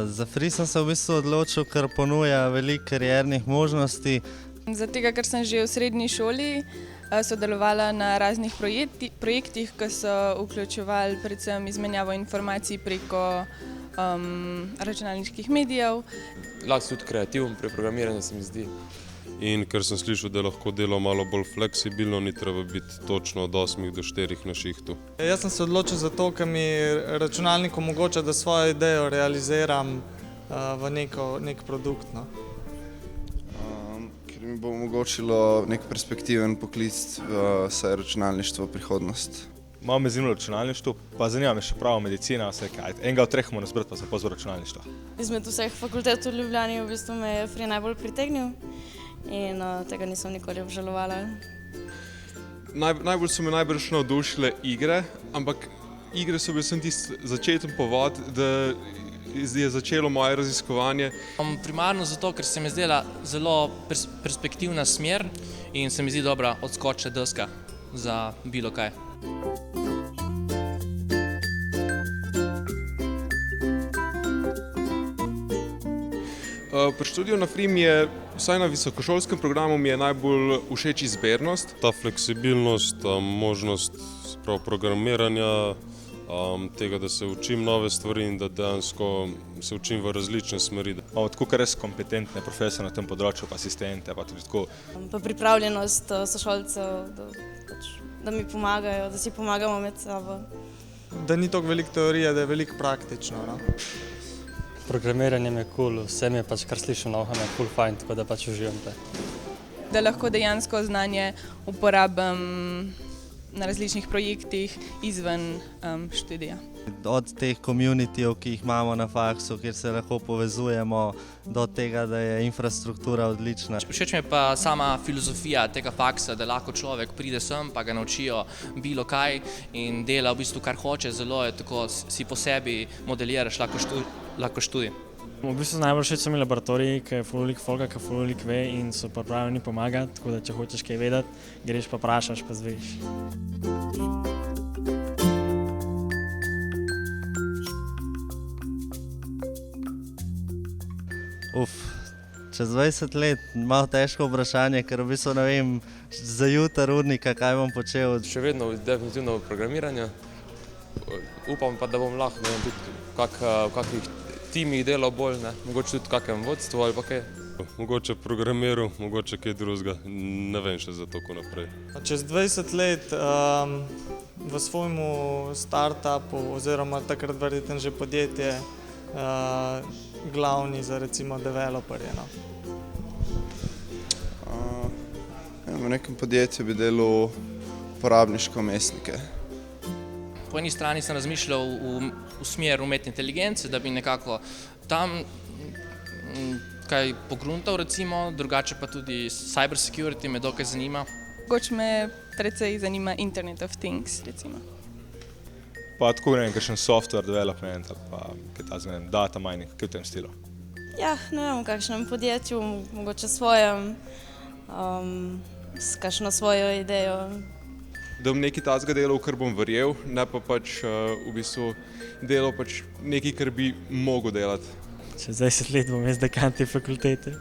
Za Free sem se v bistvu odločil, ker ponuja veliko kariernih možnosti. Zato, ker sem že v srednji šoli sodelovala na raznih projektih, ki so vključevali predvsem izmenjavo informacij preko računalniških medijev. Lahko si tudi kreativen pri programiranju, se mi zdi. In ker sem slišal, da lahko delo malo bolj fleksibilno, ni treba biti točno od 8 do 4 na šihtu. Jaz sem se odločil zato, ker mi računalnik omogoča, da svojo idejo realiziram v nek produkt. No. Ker mi bo omogočilo nek perspektiven poklic v računalništvo prihodnost. Malo me zanima računalništvo, pa zanima me še pravo medicina, vse kaj. Enega od treh moram izbrati, pa sem pozval računalništvo. Izmed vseh fakultet v Ljubljani v bistvu me je Free najbolj pritegnil in tega nisem nikoli obžalovala. Najbolj so me najbrž navdušile igre, ampak igre so bile tisti začeten povod, da je začelo moje raziskovanje. Primarno zato, ker se mi zdela zelo perspektivna smer in se mi zdi dobra odskočna deska za bilo kaj. Pri študiju na Free mi je, vsaj na visokošolskem programu, mi je najbolj všeč izbernost. Ta fleksibilnost, možnost programiranja, tega, da se učim nove stvari in da dejansko se učim v različne smeri. Imamo tako kar res kompetentne profesore na tem področju, pa asistente, pa tudi tako. Pa pripravljenost sošolcev, da mi pomagajo, da si pomagamo med sabo. Da ni toliko veliko teorije, da je veliko praktično. No. Programiranje mi je cool, vse mi je pač kar slišim na uho, mi je cool fajn, tako da pač uživam te. Da lahko dejansko znanje uporabim na različnih projektih izven študija. Od teh communityjev, ki jih imamo na faksu, kjer se lahko povezujemo, do tega, da je infrastruktura odlična. Všeč mi je pa sama filozofija tega faksa, da lahko človek pride sem, pa ga naučijo bilo kaj in dela v bistvu kar hoče, zelo je tako, si po sebi modeliraš, lahko študij. V bistvu najbolj všeč so mi laboratoriji, ker je ful veliko folka, ker ful veliko ve in so pripravljeni pomagati, tako da če hočeš kaj vedeti, greš pa vprašaš, pa zveš. Čez 20 let malo težko vprašanje, ker v bistvu ne vem za jutri urnika, kaj bom počel. Še vedno definitivno programiranje. Upam pa, da bom lahko tudi v kakih timih delal bolj, mogoče tudi v kakem vodstvu ali pa kaj. Mogoče programiral, mogoče kaj drugega, ne vem še za toliko naprej. Čez 20 let v svojemu startupu oziroma takrat verjetno že podjetje glavni za recimo developerje. No. V nekem podjetju bi delal uporabniško umestnike. Po eni strani sem razmišljal v smer umetne inteligence, da bi nekako tam kaj pogruntal recimo, drugače pa tudi cyber security me dokaj zanima. Mogoče me precej zanima Internet of Things recimo. Pa tako ne vem, kakšen software development ali pa kaj ta zmenim, data mining, kaj v tem stilu. Ja, ne vem, v kakšnem podjetju, mogoče svojem, s kakšno svojo idejo. Da bom nekaj takega delal, kar bom verjel, ne pa pač v bistvu delal pač nekaj, kar bi mogel delati. Čez 20 let bom jaz dekan te fakultete.